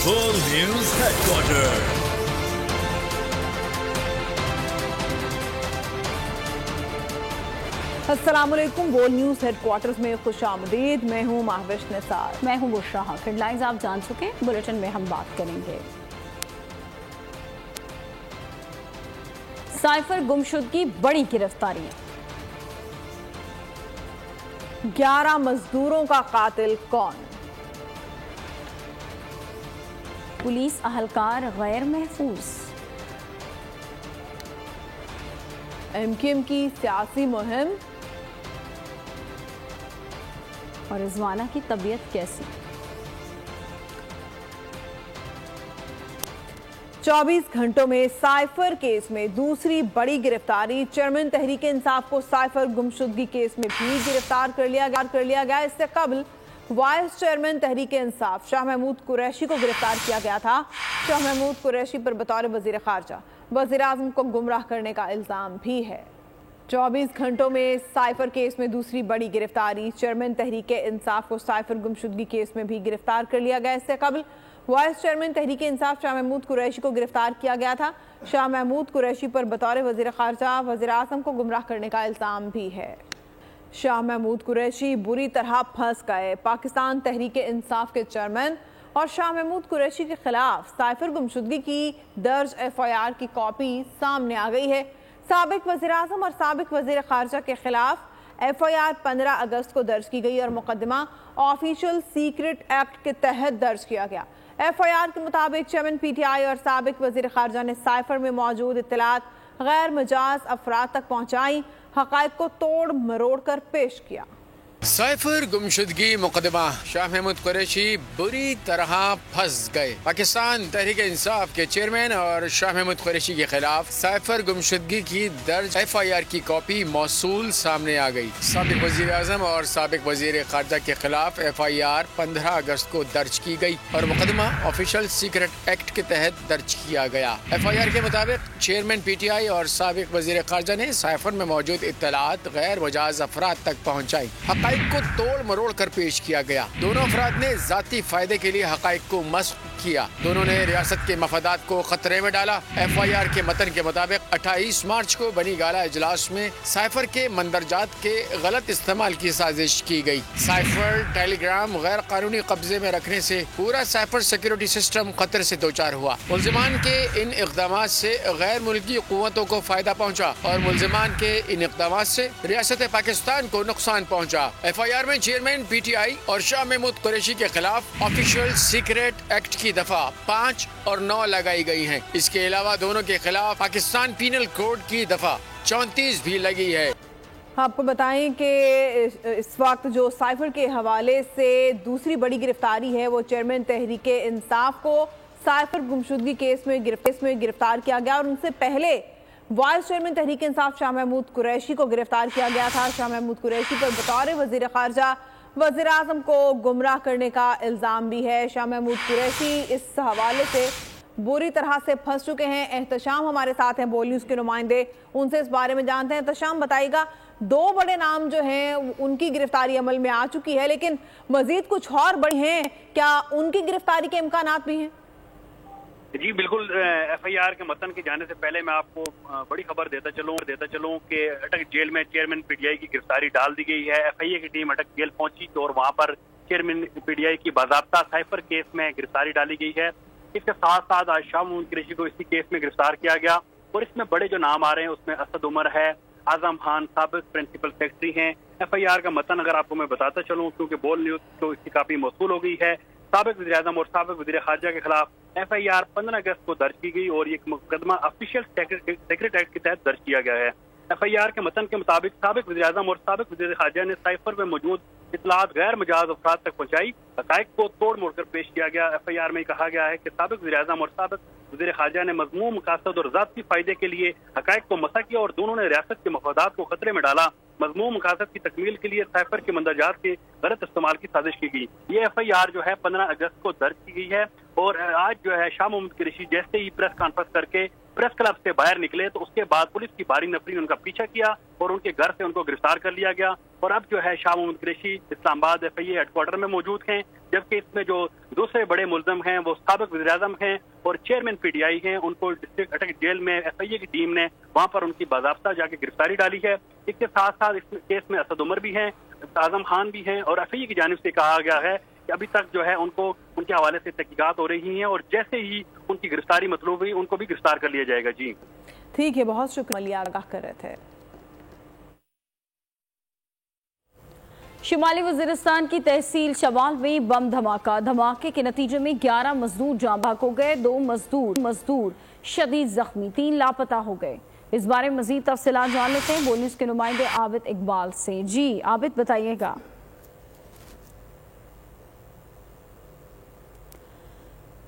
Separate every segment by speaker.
Speaker 1: Full News Headquarters.
Speaker 2: अस्सलामुअलैकुम। World news headquarters में खुशामदीद। मैं हूँ महविश निसार।
Speaker 3: मैं हूँ बुशरा हक। हेडलाइंस आप जान चुके, बुलेटिन में हम बात करेंगे। साइफर गुमशुदगी बड़ी गिरफ्तारी।
Speaker 2: 11 मजदूरों का कातिल कौन?
Speaker 3: पुलिस अहलकार गैर महफूज।
Speaker 2: MQM की सियासी मुहिम
Speaker 3: और रिजवाना की तबीयत कैसी?
Speaker 2: 24 घंटों में साइफर केस में दूसरी बड़ी गिरफ्तारी। चेयरमैन तहरीक इंसाफ को साइफर गुमशुदगी केस में भी गिरफ्तार कर लिया गया। इससे कबल वाइस चेयरमैन तहरीक इंसाफ शाह महमूद कुरैशी को गिरफ्तार किया गया था। शाह महमूद कुरैशी पर बतौर वजीर खारजा वजीर आजम को गुमराह करने का इल्जाम भी है। 24 घंटों में साइफर केस में दूसरी बड़ी गिरफ्तारी। चेयरमैन तहरीक इंसाफ को साइफर गुमशुदगी केस में भी गिरफ्तार कर लिया गया। इससे कबल वाइस चेयरमैन तहरीक इंसाफ शाह महमूद कुरैशी को गिरफ्तार किया गया था। शाह महमूद कुरैशी पर बतौर वजीर खारजा वजीर आजम को गुमराह करने का इल्जाम भी है। शाह महमूद कुरैशी बुरी तरह फंस गए। पाकिस्तान तहरीक इंसाफ के चेयरमैन और शाह महमूद कुरैशी के खिलाफ साइफर गुमशुदगी की दर्ज FIR की कॉपी सामने आ गई है। साबिक वज़ीर आज़म और साबिक वज़ीर खारजा के खिलाफ FIR 15 अगस्त को दर्ज की गई और मुकदमा ऑफिशियल सीक्रेट एक्ट के तहत दर्ज किया गया। FIR के मुताबिक चेयरमैन PTI और साबिक वज़ीर खारजा ने साइफर में मौजूद इत्तलात गैर मजाज अफराद तक पहुँचाई, हक़ाइक़ को तोड़ मरोड़ कर पेश किया।
Speaker 4: साइफर गुमशुदगी मुकदमा। शाह महमूद कुरैशी बुरी तरह फंस गए। पाकिस्तान तहरीक इंसाफ के चेयरमैन और शाह महमूद कुरैशी के खिलाफ साइफर गुमशुदगी की दर्ज FIR की कॉपी मौसूल सामने आ गई। साबिक वजीर आजम और साबिक वजीर खारजा के खिलाफ FIR 15 अगस्त को दर्ज की गई और मुकदमा ऑफिशियल सीक्रेट एक्ट के तहत दर्ज किया गया। FIR के मुताबिक चेयरमैन PTI और साबिक वजीर खारजा ने साइफर में मौजूद इत्तलात गैर मजाज अफराद तक पहुँचाई, को तोड़ मरोड़ कर पेश किया गया। दोनों अफराद ने जाती फायदे के लिए हक़ाइक़ को मस्ख़ किया। दोनों ने रियासत के मफादात को खतरे में डाला। FIR के मतन के मुताबिक 28 मार्च को बनी गाला इजलास में साइफर के मंदरजात के गलत इस्तेमाल की साजिश की गई। साइफर टेलीग्राम गैर कानूनी कब्जे में रखने से पूरा साइफर सिक्योरिटी सिस्टम खतरे से दो चार हुआ। मुल्ज़िमान के इन इक़दामात से गैर मुल्की क़ुव्वतों को फायदा पहुँचा और मुल्ज़िमान के इन इक़दामात से रियासत पाकिस्तान को नुकसान पहुँचा। FIR में चेयरमैन PTI और शाह महमूद कुरैशी के खिलाफ ऑफिशियल सीक्रेट एक्ट की दफा 5 और 9 लगाई गई हैं। इसके अलावा दोनों के खिलाफ पाकिस्तान पीनल कोड की दफा 34 भी लगी है।
Speaker 2: आपको बताएं कि इस वक्त जो साइफर के हवाले से दूसरी बड़ी गिरफ्तारी है वो चेयरमैन तहरीक इंसाफ को साइफर गुमशुदगी केस में गिरफ्तार किया गया और उनसे पहले वाइस चेयरमैन तहरीक इंसाफ शाह महमूद कुरैशी को गिरफ्तार किया गया था। शाह महमूद कुरैशी पर बतौर वजीर खारजा वजीर आजम को गुमराह करने का इल्ज़ाम भी है। शाह महमूद कुरैशी इस हवाले से बुरी तरह से फंस चुके हैं। एहतशाम हमारे साथ हैं, बोल न्यूज़ के नुमाइंदे, उनसे इस बारे में जानते हैं। एहतशाम, बताइएगा, 2 बड़े नाम जो हैं उनकी गिरफ्तारी अमल में आ चुकी है, लेकिन मजीद कुछ और बड़े हैं, क्या उनकी गिरफ्तारी के इम्कानात भी हैं?
Speaker 5: जी बिल्कुल। FIR के मतन के जाने से पहले मैं आपको बड़ी खबर देता चलूं कि अटक जेल में चेयरमैन PTI की गिरफ्तारी डाल दी गई है। FIA की टीम अटक जेल पहुंची और वहां पर चेयरमैन PTI की बाज़ाब्ता साइफर केस में गिरफ्तारी डाली गई है। इसके साथ साथ आज शाह महमूद कुरैशी को इसी केस में गिरफ्तार किया गया और इसमें बड़े जो नाम आ रहे हैं उसमें असद उमर है, आजम खान साबिक प्रिंसिपल सेक्रेटरी हैं। FIR का मतन अगर आपको मैं बताता चलूँ, क्योंकि बोल न्यूज़ तो इसकी काफी मौसूल हो गई है, साबिक वज़ीर आज़म और साबिक वज़ीर खारजा के खिलाफ FIR 15 अगस्त को दर्ज की गई और ये मुकदमा ऑफिशियल सीक्रेट एक्ट के तहत दर्ज किया गया है। FIR के मतन के मुताबिक साबिक वज़ीर आज़म और साबिक वज़ीर खारजा ने साइफर में मौजूद इत्तलात गैर मजाज अफराद तक पहुँचाई, हक़ाइक़ को तोड़ मोड़ कर पेश किया गया। FIR में कहा गया है कि साबिक वज़ीर आज़म और साबिक वज़ीर खारजा ने मज़मूम मकासद और ज़ाती फ़ायदे के लिए हक़ाइक़ को मसा किया और दोनों ने रियासत के मफादात को खतरे में डाला। मजमूम मकासद की तकमील के लिए साइफर के मंदरजात के गलत इस्तेमाल की साजिश की गई। ये FIR जो है 15 अगस्त को दर्ज की गई है और आज जो है शाह मोहम्मद कुरैशी जैसे ही प्रेस कॉन्फ्रेंस करके प्रेस क्लब से बाहर निकले तो उसके बाद पुलिस की भारी नफरी ने उनका पीछा किया और उनके घर से उनको गिरफ्तार कर लिया गया और अब जो है शाह मोहम्मद कुरैशी इस्लामाबाद FIA हेडक्वार्टर में मौजूद हैं, जबकि इसमें जो दूसरे बड़े मुल्ज़िम हैं वो साबिक वज़ीर-ए-आज़म हैं और चेयरमैन PTI हैं। उनको डिस्ट्रिक्ट अटक जेल में FIA की टीम ने वहाँ पर उनकी बाज़ाब्ता जाके गिरफ्तारी डाली है। इसके साथ साथ इस केस में असद उमर भी हैं, आज़म खान भी हैं और FIA की जानिब से कहा गया है कि अभी तक जो है उनको उनके हवाले से तहकीकात हो रही हैं और जैसे ही उनकी गिरफ्तारी मतलूब हुई उनको भी गिरफ्तार कर लिया जाएगा। जी
Speaker 2: ठीक है, बहुत शुक्रिया, आगाह कर रहे थे।
Speaker 3: शुमाली वजीरिस्तान की तहसील शवाल में बम धमाके के नतीजे में 11 मजदूर जाँ बहक हो गए, 2 मजदूर शदीद जख्मी, 3 लापता हो गए। इस बारे में मजीद तफसीलात जान लेते हैं बोल न्यूज़ के नुमाइंदे आबिद इकबाल से। जी आबिद बताइएगा।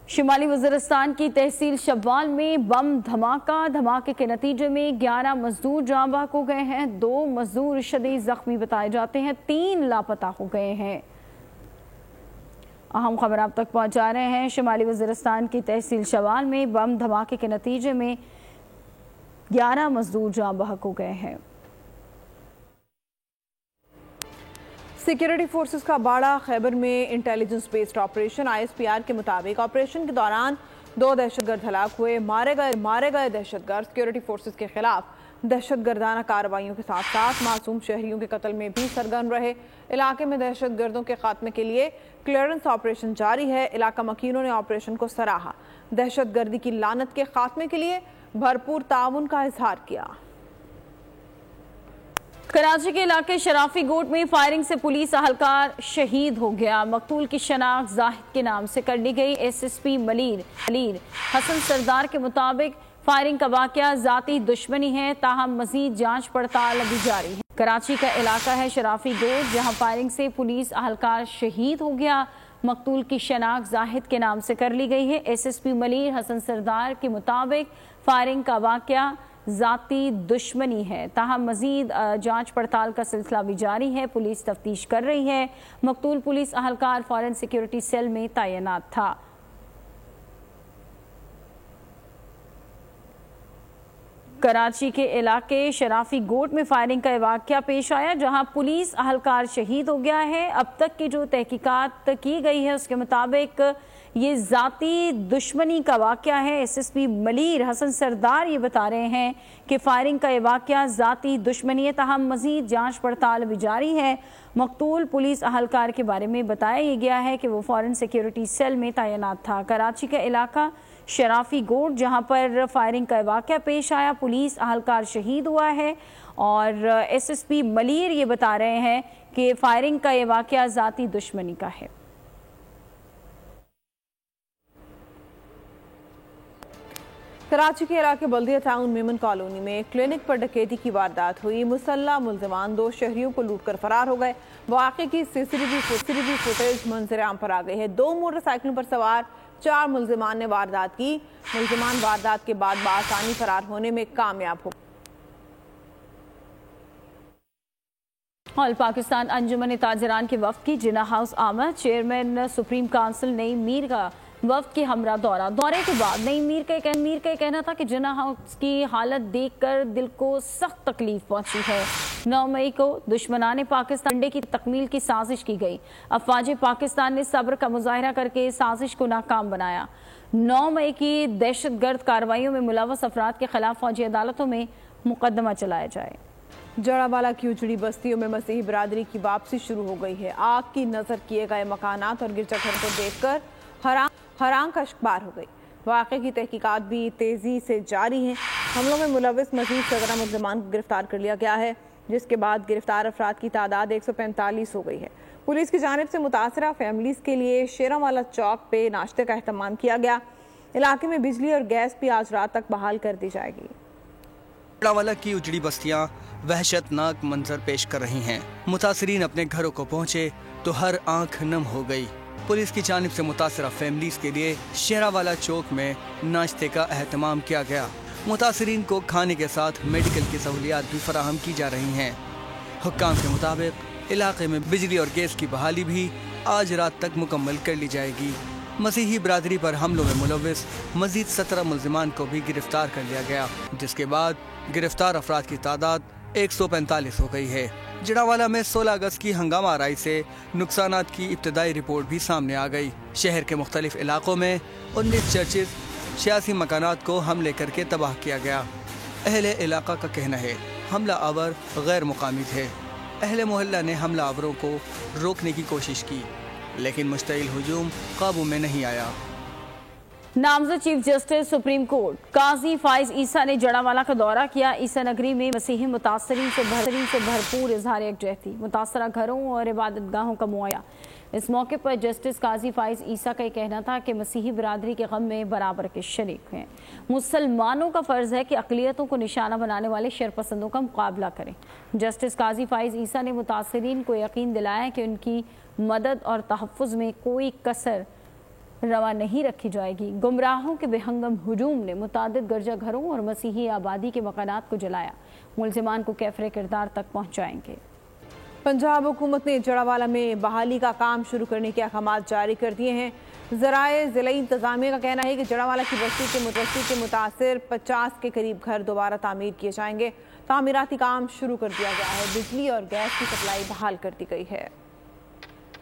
Speaker 3: शुमाली वज़ीरिस्तान की तहसील शवाल में बम धमाके के नतीजे में 11 मजदूर जाँ बहक हो गए हैं, 2 मजदूर शदीद जख्मी बताए जाते हैं, 3 लापता हो गए हैं। अहम खबर आप तक पहुंचा रहे हैं। शुमाली वज़ीरिस्तान की तहसील शवाल में बम धमाके के नतीजे में 11 मजदूर जाँ बहक हो गए हैं।
Speaker 2: सिक्योरिटी फोर्सेस का बाड़ा खैबर में इंटेलिजेंस बेस्ड ऑपरेशन। ISPR के मुताबिक ऑपरेशन के दौरान 2 दहशतगर्द हलाक हुए। मारे गए दहशतगर्द सिक्योरिटी फोर्सेस के खिलाफ दहशतगर्दाना कार्रवाइयों के साथ साथ मासूम शहरियों के कत्ल में भी सरगर्म रहे। इलाके में दहशतगर्दों के खात्मे के लिए क्लियरेंस ऑपरेशन जारी है। इलाका मकीनों ने ऑपरेशन को सराहा, दहशतगर्दी की लानत के खात्मे के लिए भरपूर ताउन का इजहार किया।
Speaker 3: कराची के इलाके शराफी गोट में फायरिंग से पुलिस अहलकार शहीद हो गया। मकतूल की शनाख्त जाहिद के नाम से कर ली गई। SSP मलीर हसन सरदार के मुताबिक फायरिंग का वाकया जाती दुश्मनी है, ताहम मजीद जांच पड़ताल अभी जारी है। कराची का इलाका है शराफी गोट जहां फायरिंग से पुलिस अहलकार शहीद हो गया। मकतूल की शनाख्त जाहिद के नाम से कर ली गई है। SSP मलीर हसन सरदार के मुताबिक फायरिंग का वाकया जाती दुश्मनी है, ताहम मजीद जांच पड़ताल का सिलसिला भी जारी है। पुलिस तफ्तीश कर रही है। मकतूल पुलिस अहलकार फॉरेन सिक्योरिटी सेल में तैनात था। कराची के इलाके शराफी गोट में फायरिंग का वाकया पेश आया जहां पुलिस अहलकार शहीद हो गया है। अब तक की जो तहकीकात की गई है उसके मुताबिक ये जाती दुश्मनी का वाकया है। SSP मलीर हसन सरदार ये बता रहे हैं कि फायरिंग का ये वाकया जाती दुश्मनी है, ताहम मजीद जांच पड़ताल भी जारी है। मकतूल पुलिस अहलकार के बारे में बताया गया है कि वो फॉरेन सिक्योरिटी सेल में तैनात था। कराची का इलाका शराफी गोट जहां पर फायरिंग का वाकया पेश आया, पुलिस अहलकार शहीद हुआ है और SSP मलीर ये बता रहे हैं कि फायरिंग का ये वाकया जाती दुश्मनी का है।
Speaker 2: कराची के इलाके बल्दिया टाउन मेमन कॉलोनी में क्लिनिक पर डकैती की वारदात हुई। मुसल्ला मुल्जिमान 2 शहरियों को लूट कर फरार हो गए। वाक़े की CCTV फुटेज मंजर आम पर आ गई है। 2 मोटरसाइकिलों पर सवार 4 मुल्जिमान ने वारदात की। मुल्जिमान वारदात के बाद बआसानी फरार होने में कामयाब हो।
Speaker 3: ऑल पाकिस्तान अंजुमन ताजरान के वफ्द की जिन्ना हाउस आमद। Chairman supreme council Naeem Mir का वफ्द के हमरा दौरे के बाद नईम मीर का कहना था कि जिन्ना हाउस की हालत देखकर दिल को सख्त तकलीफ पहुंची है। 9 मई को दुश्मनाने पाकिस्तान अंडे की तकमील की साजिश की गई। अफवाज पाकिस्तान ने सब्र का मुजाहिरा करके साजिश को नाकाम बनाया। 9 मई की दहशतगर्द कार्रवाइयों में मुलव्वस अफराद के खिलाफ फौजी अदालतों में मुकदमा चलाया जाए।
Speaker 2: जड़ावाला की उजड़ी बस्तियों में मसीही बरादरी की वापसी शुरू हो गई है। आग की नजर किए गए मकानात और गिरजाघर को देखकर हराम का शिकार हो गई। वाक़े की तहकीकात भी तेज़ी से जारी हैं। हमलों में मुलव्वस मज़ीद 17 मुल्ज़िमान को गिरफ्तार कर लिया गया है, जिसके बाद गिरफ्तार अफराद की तादाद 145 हो गई है। पुलिस की जानिब से मुतासरा फैमिलीज़ के लिए शेरावाला चौक पे नाश्ते का अहतमाम किया गया। इलाके में बिजली और गैस भी आज रात तक बहाल कर दी जाएगी।
Speaker 6: जड़ावाला की उजड़ी बस्तियां वहशतनाक मंजर पेश कर रही हैं। मुतासरीन अपने घरों को पहुंचे तो हर आंख नम हो गई। पुलिस की जानिब से मुतासरा फैमिलीज के लिए शेरावाला चौक में नाश्ते का एहतमाम किया गया। मुतासरीन को खाने के साथ मेडिकल की सहूलियात भी फराहम की जा रही हैं। हुक्काम के मुताबिक इलाके में बिजली और गैस की बहाली भी आज रात तक मुकम्मल कर ली जाएगी। मसीही बरादरी पर हमलों में मुलव्विस मजीद 17 मुल्जिमान को भी गिरफ्तार कर लिया गया, जिसके बाद गिरफ्तार अफराद की तादाद 145 हो गई है। जड़ावाला में 16 अगस्त की हंगामा आराई से नुकसानात की इब्तदाई रिपोर्ट भी सामने आ गई। शहर के मुख्तलिफ इलाकों में 19 चर्चेज 86 मकानात को हमले करके तबाह किया गया। अहले इलाका का कहना है हमला आवर गैर मुकामी थे। अहले मोहल्ला ने हमला आवरों को रोकने की कोशिश की, लेकिन मुश्तइल हुजूम काबू में नहीं आया।
Speaker 3: नामजद चीफ जस्टिस सुप्रीम कोर्ट काजी फाइज ईसा ने जड़ावाला का दौरा किया। ईसा नगरी में मसीही मुतासरीन से भरपूर इजहार यकजहती, मुतासरा घरों और इबादत गाहों का मुआया। इस मौके पर जस्टिस काजी फाइज ईसा का कहना था कि मसीही बरादरी के गम में बराबर के शरीक हैं। मुसलमानों का फर्ज है कि अक़लियतों को निशाना बनाने वाले शरपसंदों का मुकाबला करें। जस्टिस काजी फाइज ईसा ने मुतासरीन को यकीन दिलाया कि उनकी मदद और तहफ़्फ़ुज़ में कोई कसर रवा नहीं रखी जाएगी। गुमराहों के बेहंगम हुजूम ने मुतादिद गिरजा घरों और मसीही आबादी के मकानात को जलाया। मुल्ज़िमान को कैफ़रे किरदार तक पहुँचाएंगे।
Speaker 2: पंजाब हुकूमत ने जड़ावाला में बहाली का काम शुरू करने के अहकाम जारी कर दिए हैं। ज़राए ज़िला इंतज़ामिया का कहना है कि जड़ावाला की बस्ती के मुतासिर 50 के करीब घर दोबारा तामीर किए जाएंगे। तामीराती काम शुरू कर दिया गया है। बिजली और गैस की सप्लाई बहाल कर दी गई है।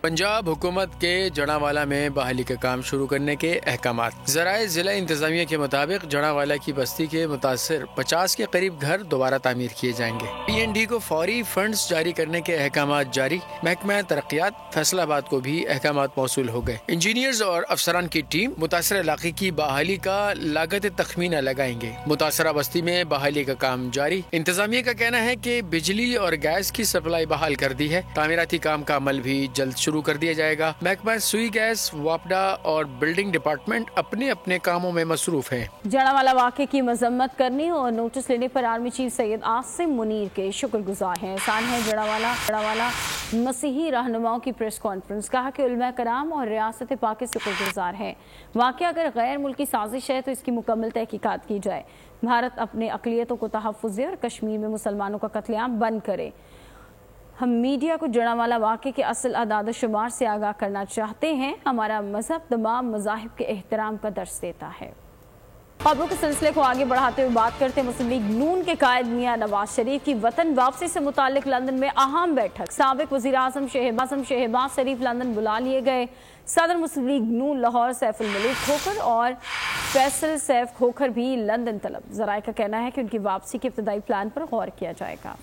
Speaker 4: पंजाब हुकूमत के जड़ावाला में बहाली का काम शुरू करने के अहकामात। ज़राए ज़िला इंतज़ामिया के मुताबिक जड़ावाला की बस्ती के मुतासिर 50 के करीब घर दोबारा तामीर किए जाएंगे। PND को फौरी फंड्स जारी करने के अहकामात जारी। महकमा तरक्यात फैसलाबाद को भी अहकामात मौसूल हो गए। इंजीनियर्स और अफसरान की टीम मुतासर इलाके की बहाली का लागत तखमीना लगाएंगे। मुतासरा बस्ती में बहाली का काम जारी। इंतज़ामिया का कहना है कि बिजली और गैस की सप्लाई बहाल कर दी है। तामीराती काम का अमल भी जल्द शुरू कर दिया जाएगा। महकमा सुई गैस, वापडा और बिल्डिंग डिपार्टमेंट अपने अपने कामों में मसरूफ है।
Speaker 3: जड़ावाला वाक़े की मजम्मत करने और नोटिस लेने पर आर्मी चीफ सैयद आसिम मुनीर के शुक्रगुजार हैं। एहसान है जड़ावाला मसीही रहनुमाओं की प्रेस कॉन्फ्रेंस। कहा कि उलमा कराम और रियासत पाक शुक्रगुजार है। वाक़या अगर गैर मुल्की साजिश है तो इसकी मुकम्मल तहकीकात की जाए। भारत अपने अक़लियतों को तहफ़्फ़ुज़ दे और कश्मीर में मुसलमानों का कत्लेआम बंद करे। हम मीडिया को जड़ावाला वाक़े के असल अदाद शुमार से आगाह करना चाहते हैं। हमारा मजहब तमाम मज़ाहिब के एहतराम का दर्स देता है। खबरों के सिलसिले को आगे बढ़ाते हुए बात करते हैं मुस्लिम लीग नून के कायद मियां नवाज शरीफ की वतन वापसी से मुताल्लिक लंदन में अहम बैठक। साबिक वज़ीर आज़म शहबाज शरीफ लंदन बुला लिए गए। सदर मुस्लिम लीग नून लाहौर सैफुल मलूक खोखर और फैसल सैफ खोखर भी लंदन तलब। ज़राए का कहना है कि उनकी वापसी के इब्तदाई प्लान पर गौर किया जाएगा।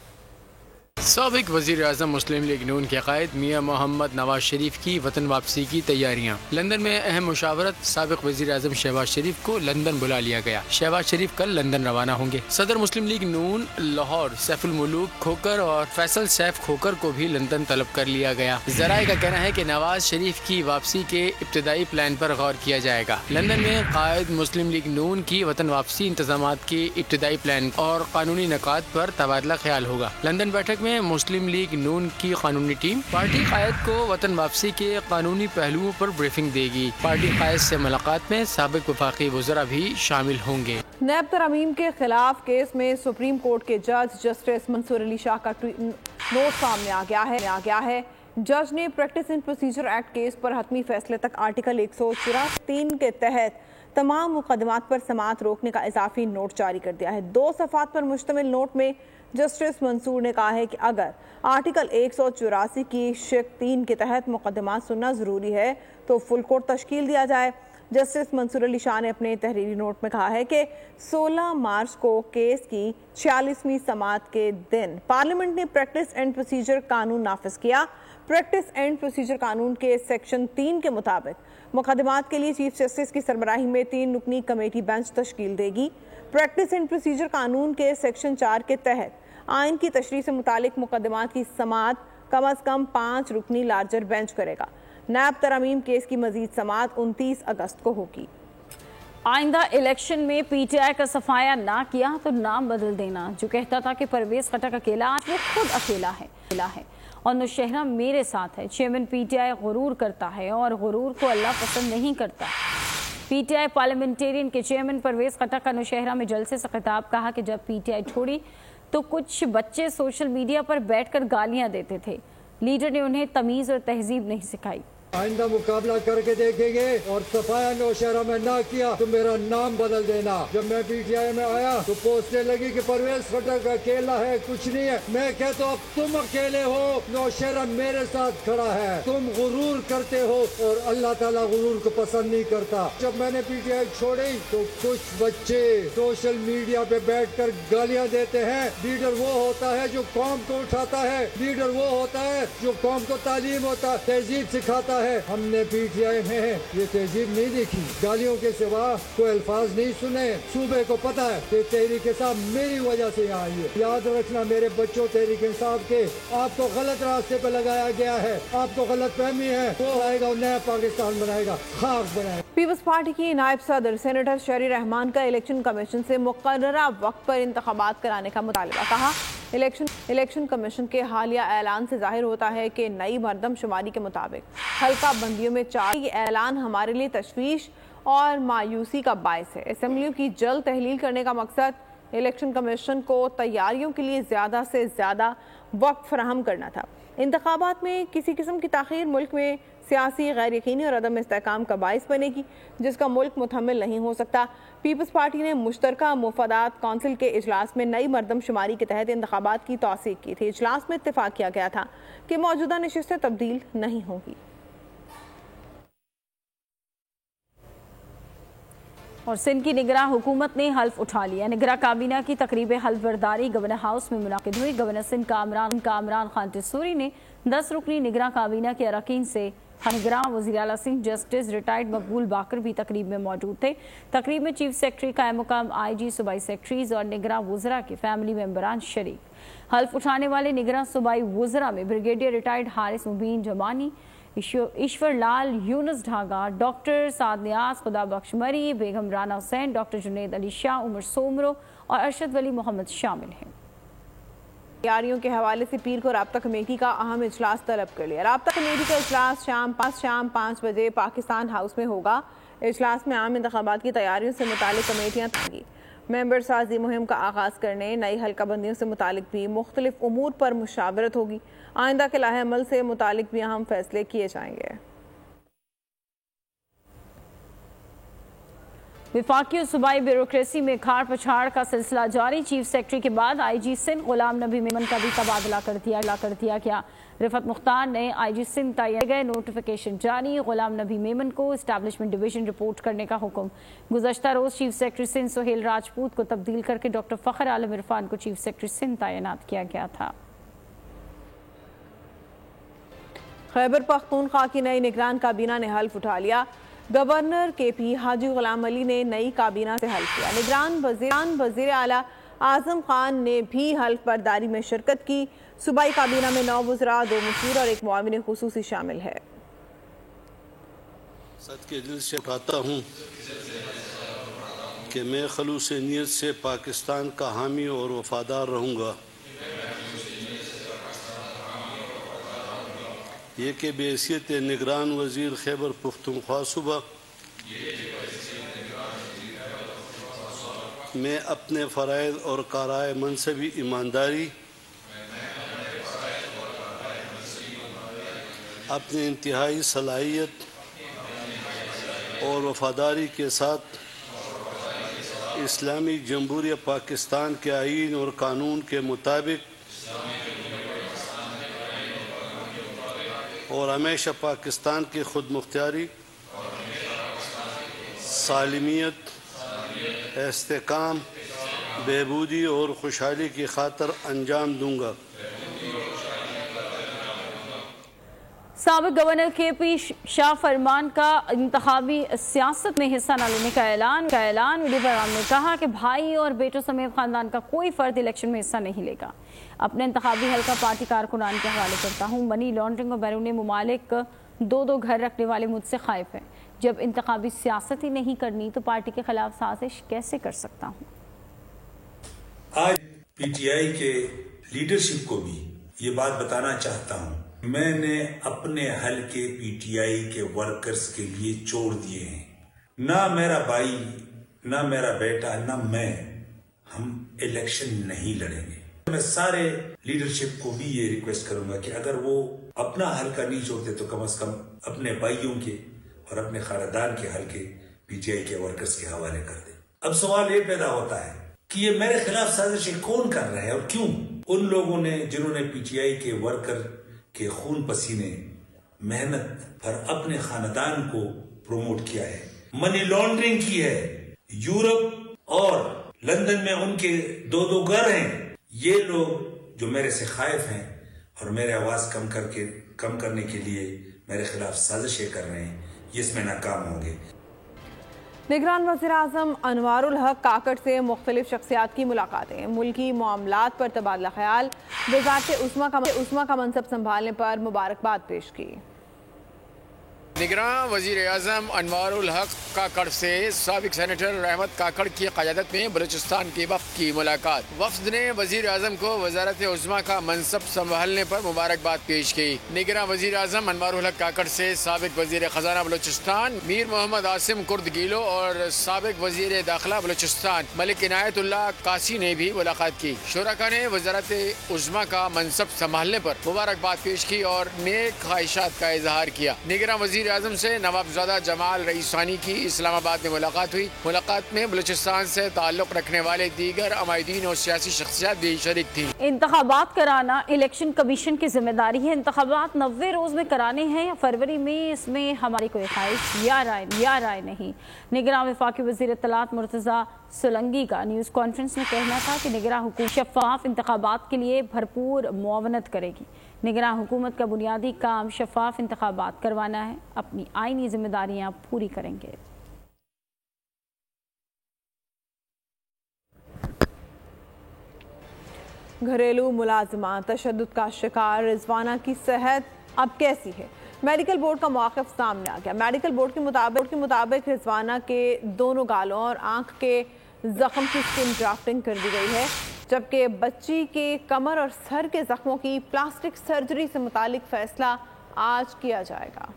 Speaker 4: साबिक वज़ीर आज़म मुस्लिम लीग नून के कायद मियां मोहम्मद नवाज शरीफ की वतन वापसी की तैयारियां। लंदन में अहम मुशावरत। साबिक वज़ीर आज़म शहबाज शरीफ को लंदन बुला लिया गया। शहबाज शरीफ कल लंदन रवाना होंगे। सदर मुस्लिम लीग नून लाहौर सैफुल मुलूक खोखर और फैसल सैफ खोखर को भी लंदन तलब कर लिया गया। ज़राए का कहना है कि नवाज शरीफ की वापसी के इब्तदाई प्लान पर गौर किया जाएगा। लंदन में कायद मुस्लिम लीग नून की वतन वापसी इंतजामात के इब्तदाई प्लान और कानूनी नकात पर तबादला ख्याल होगा। लंदन बैठक में मुस्लिम लीग नून की कानूनी टीम पार्टी कायद को वतन वापसी के कानूनी पहलुओं पर ब्रीफिंग देगी। पार्टी कायद से मुलाकात में साबिक वफाकी वज़रा भी शामिल होंगे।
Speaker 2: नैब तरमीम के खिलाफ केस में सुप्रीम कोर्ट के जज जस्टिस मंसूर अली शाह का नोट सामने आ गया है। जज ने practice and procedure act case पर हतमी फैसले तक आर्टिकल 184(3) के तहत तमाम मुकदमात पर समाअत रोकने का इजाफी नोट जारी कर दिया है। 2 सफ़ात पर मुश्तमिल नोट में जस्टिस मंसूर ने कहा है कि अगर आर्टिकल 184 की शिक 3 के तहत मुकदमा सुनना ज़रूरी है तो फुल कोर्ट तश्कील दिया जाए। जस्टिस मंसूर अली शाह ने अपने तहरीरी नोट में कहा है कि 16 मार्च को केस की 46वीं समाअत के दिन पार्लियामेंट ने प्रैक्टिस एंड प्रोसीजर कानून नाफिज किया। प्रैक्टिस एंड प्रोसीजर कानून के सेक्शन 3 के मुताबिक मुकदमात के लिए चीफ जस्टिस की सरबराही में 3 रुकनी कमेटी बेंच तश्कील देगी। प्रैक्टिस एंड प्रोसीजर कानून के सेक्शन 4 के तहत आइन की तशरीह से मुतालिक मुकदमात की समाअत कम अज कम 5 रुकनी लार्जर बेंच करेगा। नैब तरमीम केस की मजीद समाअत 29 अगस्त को होगी।
Speaker 3: आइंदा इलेक्शन में पीटीआई का सफाया ना किया तो नाम बदल देना। जो कहता था कि परवेज खटक अकेला, आज वो खुद अकेला है और नौशहरा मेरे साथ है। चेयरमैन पीटीआई गुरूर करता है और गुरूर को अल्लाह पसंद नहीं करता। पीटीआई पार्लियामेंटेरियन के चेयरमैन परवेज खटक का नौशहरा में जलसे से खिताब। कहा कि जब पीटीआई छोड़ी تو کچھ بچے سوشل میڈیا پر بیٹھ کر گالیاں دیتے تھے. لیڈر نے انہیں تمیز اور تہذیب نہیں سکھائی.
Speaker 7: آئندہ مقابلہ کر کے دیکھیں گے اور صفایا نوشہرہ میں نہ کیا تو میرا نام بدل دینا. جب میں پی ٹی آئی میں آیا تو پوسٹیں لگی کہ پرویز خٹک اکیلا ہے, کچھ نہیں ہے. میں کہتا ہوں اب تم اکیلے ہو, نوشہرہ میرے ساتھ کھڑا ہے. تم غرور کرتے ہو اور اللہ تعالیٰ غرور کو پسند نہیں کرتا. جب میں نے پی ٹی آئی چھوڑی تو کچھ بچے سوشل میڈیا پہ بیٹھ کر گالیاں دیتے ہیں. لیڈر وہ ہوتا ہے جو قوم کو اٹھاتا ہے, لیڈر وہ ہوتا ہے جو قوم کو تعلیم ہوتا ہے, تہذیب سکھاتا ہے. ہم نے پی ٹی آئی میں یہ تہذیب نہیں دیکھی, گالیوں کے سوا کوئی الفاظ نہیں سنے. صوبے کو پتا ہے کہ تحریک انصاف میری وجہ سے یہاں آئی ہے. یاد رکھنا میرے بچوں, تحریک انصاف کے آپ کو غلط راستے پہ لگایا گیا ہے, آپ کو غلط فہمی ہے. وہ آئے گا نیا پاکستان بنائے گا, خاک بنائے گا.
Speaker 2: پیپلز پارٹی کی نائب صدر سینیٹر شہری رحمان کا الیکشن کمیشن سے مقررہ وقت پر انتخابات کرانے کا مطالبہ. کہا الیکشن کمیشن کے حالیہ اعلان سے ظاہر ہوتا ہے کہ نئی مردم شماری کے مطابق حلقہ بندیوں میں 4 یہ اعلان ہمارے لیے تشویش اور مایوسی کا باعث ہے. اسمبلیوں کی جلد تحلیل کرنے کا مقصد الیکشن کمیشن کو تیاریوں کے لیے زیادہ سے زیادہ وقت فراہم کرنا تھا. انتخابات میں کسی قسم کی تاخیر ملک میں سیاسی غیر یقینی اور عدم استحکام کا باعث بنے گی جس کا ملک متحمل نہیں ہو سکتا. پیپلز پارٹی نے مشترکہ مفادات کونسل کے اجلاس میں نئی مردم شماری کے تحت انتخابات کی توثیق کی تھی. اجلاس میں اتفاق کیا گیا تھا کہ موجودہ نشستیں تبدیل نہیں ہوں گی.
Speaker 3: اور سندھ کی نگراں حکومت نے حلف اٹھا لیا. نگراں کابینہ کی تقریب حلف برداری گورنر ہاؤس میں منعقد ہوئی. گورنر سندھ کا عمران خان ٹسوری نے 10 رکنی نگراں کابینہ کے اراکین سے نگراں وزیر اعلیٰ سندھ جسٹس ریٹائرڈ مقبول باقر بھی تقریب میں موجود تھے. تقریب میں چیف سیکرٹری قائم مقام آئی جی, صوبائی سیکرٹریز اور نگراں وزراء کے فیملی ممبران شریک. حلف اٹھانے والے نگراں صوبائی وزراء میں بریگیڈیئر ریٹائرڈ حارث مبین جمانی, ایشور لال, یونس ڈھاگا, ڈاکٹر سعد نیاز, خدا بخش مری, بیگم رانا حسین, ڈاکٹر جنید علی شاہ, عمر سومرو اور ارشد ولی محمد شامل ہیں.
Speaker 2: تیاریوں کے حوالے سے پیر کو رابطہ کمیٹی کا اہم اجلاس طلب کر لیا. رابطہ کمیٹی کا اجلاس شام 5 بجے پاکستان ہاؤس میں ہوگا. اجلاس میں عام انتخابات کی تیاریوں سے متعلق کمیٹیاں تھیں گی. ممبر سازی مہم کا آغاز کرنے, نئی حلقہ بندیوں سے متعلق بھی مختلف امور پر مشاورت ہوگی. آئندہ کے لاہ عمل سے متعلق بھی اہم فیصلے کیے جائیں گے.
Speaker 3: وفاقی اور صوبائی بیوروکریسی میں کھاڑ پچھاڑ کا سلسلہ جاری. چیف سیکرٹری کے بعد آئی جی سندھ غلام نبی میمن کا بھی تبادلہ کر دیا گیا. رفعت مختار نے آئی جی سندھ تعین گئے. نوٹیفیکیشن جاری. غلام نبی میمن کو اسٹیبلشمنٹ ڈویژن رپورٹ کرنے کا حکم. گزشتہ روز چیف سیکرٹری سندھ سہیل راجپوت کو تبدیل کر کے ڈاکٹر فخر عالم عرفان کو چیف سیکرٹری سندھ تعینات کیا گیا تھا.
Speaker 2: خیبر پختونخوا کی نئی نگران کابینہ نے حلف اٹھا لیا. گورنر کے پی حاجی غلام علی نے نئی کابینہ سے حلف کیا. نگران وزیر اعلیٰ اعظم خان نے بھی حلف برداری میں شرکت کی. صوبائی کابینہ میں 9 وزراء, 2 مشیر اور 1 معاون خصوصی شامل ہے.
Speaker 8: صد کے دل سے اٹھاتا ہوں کہ میں خلوص نیت سے پاکستان کا حامی اور وفادار رہوں گا. یہ کہ بحیثیت نگران وزیر خیبر پختونخوا صوبہ میں اپنے فرائض اور کارائے منصبی ایمانداری, اپنی انتہائی صلاحیت اور وفاداری کے ساتھ اسلامی جمہوریہ پاکستان کے آئین اور قانون کے مطابق اور ہمیشہ پاکستان کی خود مختاری, سالمیت, استحکام, بہبودی اور خوشحالی کی خاطر انجام دوں گا.
Speaker 3: سابق گورنر کے پی شاہ فرمان کا انتخابی سیاست میں حصہ نہ لینے کا اعلان. ویڈیو پیغام میں کہا کہ بھائی اور بیٹوں سمیت خاندان کا کوئی فرد الیکشن میں حصہ نہیں لے گا. اپنے انتخابی حلقہ پارٹی کارکنان کے حوالے کرتا ہوں. منی لانڈرنگ اور بیرون ممالک 2 گھر رکھنے والے مجھ سے خائف ہیں. جب انتخابی سیاست ہی نہیں کرنی تو پارٹی کے خلاف سازش کیسے کر سکتا ہوں.
Speaker 9: آج پی ٹی آئی کے لیڈرشپ کو بھی یہ بات بتانا چاہتا ہوں, میں نے اپنے حلقے پی ٹی آئی کے ورکرز کے لیے چھوڑ دیے ہیں. نہ میرا بھائی, نہ میرا بیٹا, نہ میں, ہم الیکشن نہیں لڑیں گے. میں سارے لیڈرشپ کو بھی یہ ریکویسٹ کروں گا کہ اگر وہ اپنا حلقہ نہیں چھوڑتے تو کم از کم اپنے بھائیوں کے اور اپنے خاندان کے حلقے پی ٹی آئی کے ورکرز کے حوالے کر دیں. اب سوال یہ پیدا ہوتا ہے کہ یہ میرے خلاف سازشیں کون کر رہے ہیں اور کیوں؟ ان لوگوں نے جنہوں نے پی ٹی آئی کے ورکر کے خون پسینے محنت پر اپنے خاندان کو پروموٹ کیا ہے، منی لانڈرنگ کی ہے، یورپ اور لندن میں ان کے 2 گھر ہیں. یہ لوگ جو میرے سے خائف ہیں اور میرے آواز کم کرنے کے لیے میرے خلاف سازشیں کر رہے ہیں، یہ اس میں ناکام ہوں گے.
Speaker 2: نگران وزیر اعظم انوار الحق کاکڑ سے مختلف شخصیات کی ملاقاتیں، ملکی معاملات پر تبادلہ خیال، وزارت عظمیٰ کا منصب سنبھالنے پر مبارکباد پیش کی.
Speaker 4: نگراں وزیر اعظم انوار الحق کاکڑ سے سابق سینیٹر رحمت کاکڑ کی قیادت میں بلوچستان کے وفد کی ملاقات. وفد نے وزیر اعظم کو وزارت عظمیٰ کا منصب سنبھالنے پر مبارکباد پیش کی. نگراں وزیر اعظم انوار الحق کاکڑ سے سابق وزیر خزانہ بلوچستان میر محمد عاصم کرد گیلو اور سابق وزیر داخلہ بلوچستان ملک عنایت اللہ قاسی نے بھی ملاقات کی. شرکاء نے وزارت عظمیٰ کا منصب سنبھالنے پر مبارکباد پیش کی اور نیک خواہشات کا اظہار کیا. نگراں وزیر اعظم سے نوابزادہ جمال رئیسانی کی اسلام آباد میں ملاقات ہوئی. ملاقات میں بلوچستان سے تعلق رکھنے والے دیگر عمائدین اور سیاسی شخصیات بھی شریک تھیں.
Speaker 3: انتخابات کرانا الیکشن کمیشن کی ذمہ داری ہے. انتخابات 90 روز میں کرانے ہیں یا فروری میں، اس میں ہماری کوئی خواہش یا رائے نہیں. نگراں وفاقی وزیر اطلاعات مرتضیٰ سولنگی کا نیوز کانفرنس میں کہنا تھا کہ نگراں حکومت شفاف انتخابات کے لیے بھرپور معاونت کرے گی. نگراں حکومت کا بنیادی کام شفاف انتخابات کروانا ہے، اپنی آئینی ذمہ داریاں پوری کریں گے.
Speaker 2: گھریلو ملازمہ تشدد کا شکار رضوانہ کی صحت اب کیسی ہے؟ میڈیکل بورڈ کا موقف سامنے آ گیا. میڈیکل بورڈ کے مطابق رضوانہ کے دونوں گالوں اور آنکھ کے زخم کی سکن گرافٹنگ کر دی گئی ہے، جبکہ بچی کے کمر اور سر کے زخموں کی پلاسٹک سرجری سے متعلق فیصلہ آج کیا جائے گا.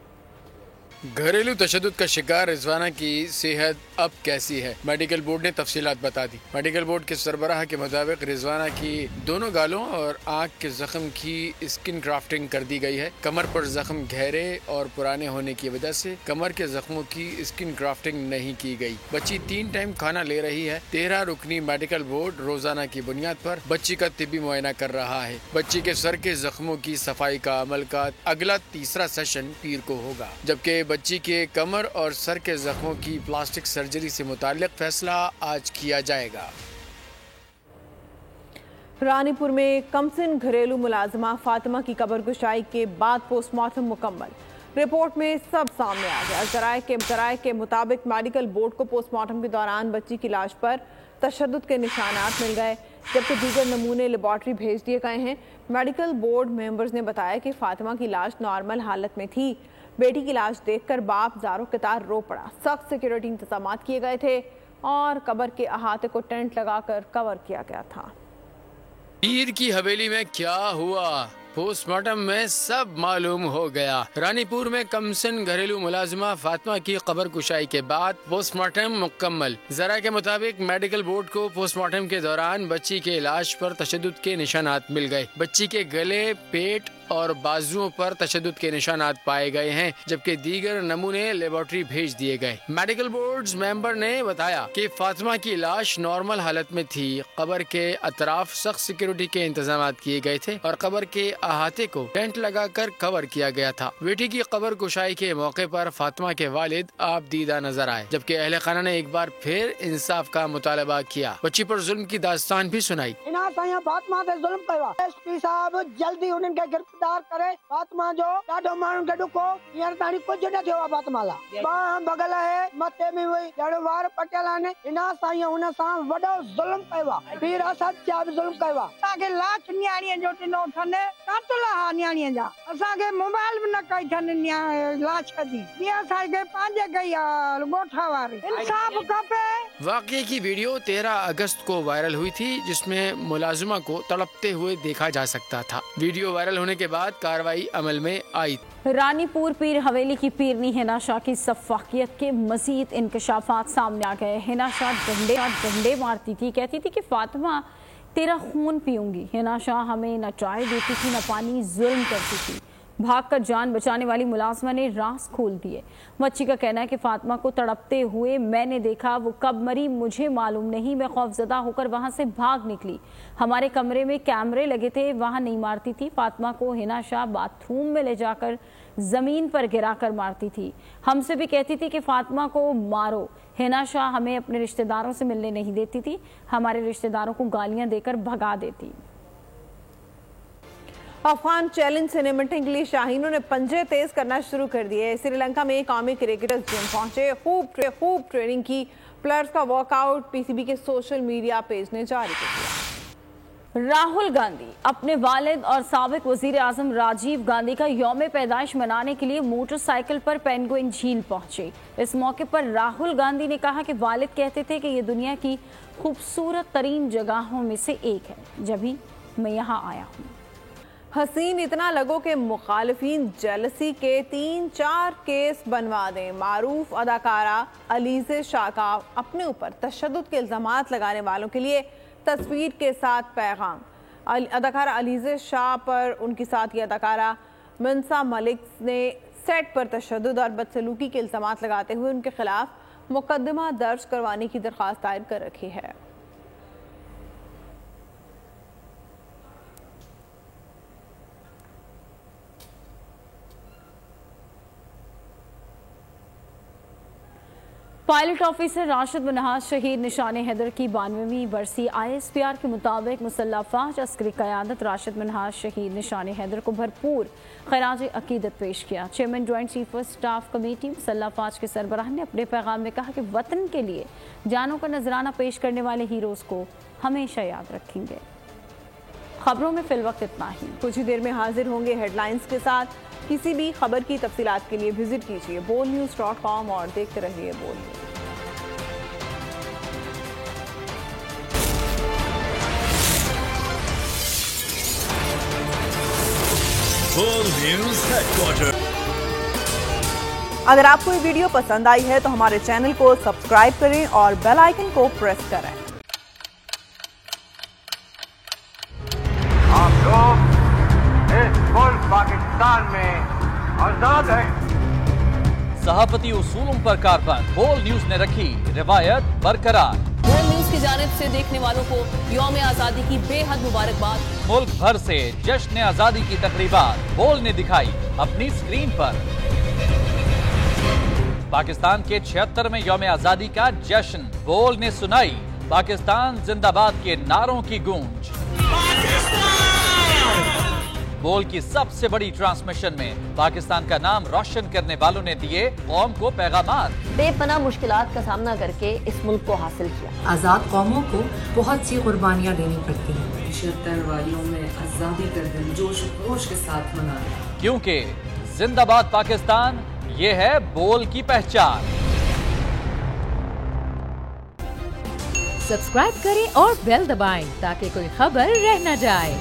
Speaker 4: گھریلو تشدد کا شکار رضوانہ کی صحت اب کیسی ہے؟ میڈیکل بورڈ نے تفصیلات بتا دی. میڈیکل بورڈ کے سربراہ کے مطابق رضوانہ کی دونوں گالوں اور آنکھ کے زخم کی اسکن گرافٹنگ کر دی گئی ہے. کمر پر زخم گہرے اور پرانے ہونے کی وجہ سے کمر کے زخموں کی اسکن گرافٹنگ نہیں کی گئی. بچی 3 ٹائم کھانا لے رہی ہے. 13 رکنی میڈیکل بورڈ روزانہ کی بنیاد پر بچی کا طبی معائنہ کر رہا ہے. بچی کے سر کے زخموں کی صفائی کا عمل کا اگلا تیسرا سیشن پیر کو ہوگا، جبکہ بچی کے کمر اور سر کے زخموں کی پلاسٹک سرجری سے متعلق فیصلہ آج کیا جائے گا.
Speaker 2: رانی پور میں کمسن گھریلو ملازمہ فاطمہ کی قبر گشائی کے بعد پوسٹ مارٹم مکمل. رپورٹ میں سب سامنے آ گیا. ذرائع کے مطابق میڈیکل بورڈ کو پوسٹ مارٹم کے دوران بچی کی لاش پر تشدد کے نشانات مل گئے، جبکہ دیگر نمونے لیبارٹری بھیج دیے گئے ہیں. میڈیکل بورڈ ممبرز نے بتایا کہ فاطمہ کی لاش نارمل حالت میں تھی. بیٹی کی لاش دیکھ کر باپ زاروں کے تار رو پڑا. سخت سیکیورٹی انتظامات کیے گئے تھے اور قبر کے احاطے کو ٹینٹ لگا کر کور کیا گیا تھا.
Speaker 4: پیر کی حویلی میں کیا ہوا؟ پوسٹ مارٹم میں سب معلوم ہو گیا. رانی پور میں کمسن گھریلو ملازمہ فاطمہ کی قبر کشائی کے بعد پوسٹ مارٹم مکمل. ذرائع کے مطابق میڈیکل بورڈ کو پوسٹ مارٹم کے دوران بچی کے لاش پر تشدد کے نشانات مل گئے. بچی کے گلے، پیٹ اور بازوؤں پر تشدد کے نشانات پائے گئے ہیں، جبکہ دیگر نمونے لیبارٹری بھیج دیے گئے. میڈیکل بورڈ ممبر نے بتایا کہ فاطمہ کی لاش نارمل حالت میں تھی. قبر کے اطراف سخت سیکیورٹی کے انتظامات کیے گئے تھے اور قبر کے احاطے کو ٹینٹ لگا کر کور کیا گیا تھا. بیٹی کی قبر کشائی کے موقع پر فاطمہ کے والد آپ دیدہ نظر آئے، جبکہ اہل خانہ نے ایک بار پھر انصاف کا مطالبہ کیا. بچی پر ظلم کی داستان بھی سنائی.
Speaker 10: فاطمہ تے ظلم کیا، ایس پی صاحب جلدی انہن کے گرفتار کرے. فاطمہ جو ڈاڈو مانن کے ڈکو یار تانی کچھ نہ تھیو فاطمہ لا باں بغل ہے متے میں وئی جڑ وار پٹیلا نے انا سائیں ان سان وڈو ظلم کیا. پیر اسد چاب ظلم کیا. تا کے لاچ نیاڑی جو تنو تھنے کاتلا نیاڑی جا اسا کے موبائل میں نہ کئی تھن لاچ کدی یا سائیں کے پانجے گئی گوٹھا واری انصاف کپے.
Speaker 4: واقعے کی ویڈیو 13 اگست کو وائرل ہوئی تھی، جس میں ملازمہ کو تڑپتے ہوئے دیکھا جا سکتا تھا. ویڈیو وائرل ہونے کے بعد کارروائی عمل میں آئی.
Speaker 3: رانی پور پیر حویلی کی پیرنی حنا شاہ کی سفاکیت کے مزید انکشافات سامنے آ گئے. حنا شاہ ڈنڈے مارتی تھی، کہتی تھی کہ فاطمہ तेरा खून पीऊंगी। हिना शाह हमें न चाय देती थी न पानी, जुल्म करती थी। भागकर जान बचाने वाली मुलाजमा ने राज खोल दिए। बच्ची का कहना है कि फातिमा को तड़पते हुए मैंने देखा, वो कब मरी मुझे मालूम नहीं। मैं खौफजदा होकर वहां से भाग निकली। हमारे कमरे में कैमरे लगे थे, वहां नहीं मारती थी। फातिमा को हिना शाह बाथरूम में ले जाकर जमीन पर गिरा कर मारती थी। हमसे भी कहती थी कि फातिमा को मारो। हिना शाह हमें अपने रिश्तेदारों से मिलने नहीं देती थी, हमारे रिश्तेदारों को गालियां देकर भगा देती।
Speaker 2: अफगान चैलेंज से निपटने के लिए शाहीनों ने पंजे तेज करना शुरू कर दिए। श्रीलंका में कौमी क्रिकेटर्स जिम पहुंचे, खूब ट्रेनिंग की। प्लेयर्स का वर्कआउट पीसीबी के सोशल मीडिया पेज ने जारी कर दिया।
Speaker 3: राहुल गांधी अपने वालिद और साबिक वजीर आजम राजीव गांधी का यौम पैदाइश मनाने के लिए मोटरसाइकिल पर पेंगुइन झील पहुंचे। इस मौके पर राहुल गांधी ने कहा कि वालिद कहते थे कि ये दुनिया की खूबसूरत तरीन जगहों में से एक है, जब भी मैं यहाँ आया हूँ।
Speaker 2: हसीन इतना लगो कि मुखालिफिन जेलसी के 3-4 केस बनवा दें। मारूफ अदाकारा अलीज़े शाह का अपने ऊपर तशद्दुद के इल्ज़ामात लगाने वालों के लिए तस्वीर के साथ पैगाम। अदाकारा अलीज़े शाह पर उनकी साथी अदाकारा मंसा मलिक ने सेट पर तशद्दुद और बदसलूकी के इल्ज़ामात लगाते हुए उनके खिलाफ मुकदमा दर्ज करवाने की दरख्वास्त दायर कर रखी है।
Speaker 3: पायलट ऑफिसर राशिद मनहास शहीद निशाने हैदर की 92वीं बरसी ISPR के मुताबिक मुसल्लह अफवाज अस्करी क़यादत राशिद मनहास शहीद निशाने हैदर को भरपूर खराज अकीदत पेश किया। Chairman joint chief of staff committee मुसल्लह अफवाज के सरबराह ने अपने पैगाम में कहा कि वतन के लिए जानों का नजराना पेश करने वाले हीरोज़ को हमेशा याद रखेंगे। खबरों में फिलवक्त इतना ही।
Speaker 2: कुछ ही देर में हाजिर होंगे हेडलाइंस के साथ। किसी भी खबर की तफसीलात के लिए विजिट कीजिए bolnews.com और देखते रहिए बोल न्यूज़।
Speaker 1: Bold News Headquarters।
Speaker 2: अगर आपको ये वीडियो पसंद आई है तो हमारे चैनल को सब्सक्राइब करें और बेल आइकन को प्रेस करें।
Speaker 11: आप लोग इस मुल्क पाकिस्तान में आजाद हैं।
Speaker 12: सहाफती उसूलों पर कारबंद। बोल्ड न्यूज ने रखी रिवायत बरकरार।
Speaker 13: बोल्ड न्यूज की जानिब से देखने वालों को यौम आजादी की बेहद मुबारकबाद।
Speaker 12: मुल्क भर से जश्न आजादी की तकरीबात बोल्ड ने दिखाई अपनी स्क्रीन पर। पाकिस्तान के 76वें यौम आजादी का जश्न बोल्ड ने सुनाई पाकिस्तान जिंदाबाद के नारों की गूंज। बोल्ड की सबसे बड़ी ट्रांसमिशन में पाकिस्तान का नाम रोशन करने वालों ने दिए कौम को पैगामात।
Speaker 13: बेपनाह मुश्किलात का सामना करके इस मुल्क को हासिल किया।
Speaker 14: आजाद कौमों को बहुत सी कुर्बानियां देनी पड़ती हैं।
Speaker 15: 76 वारियों में आजादी का दिन जोश खरोश के साथ मना रहे हैं।
Speaker 12: क्योंकि जिंदाबाद पाकिस्तान ये है बोल्ड की पहचान।
Speaker 14: सब्सक्राइब करें और बेल दबाएं ताकि कोई खबर रह न जाए।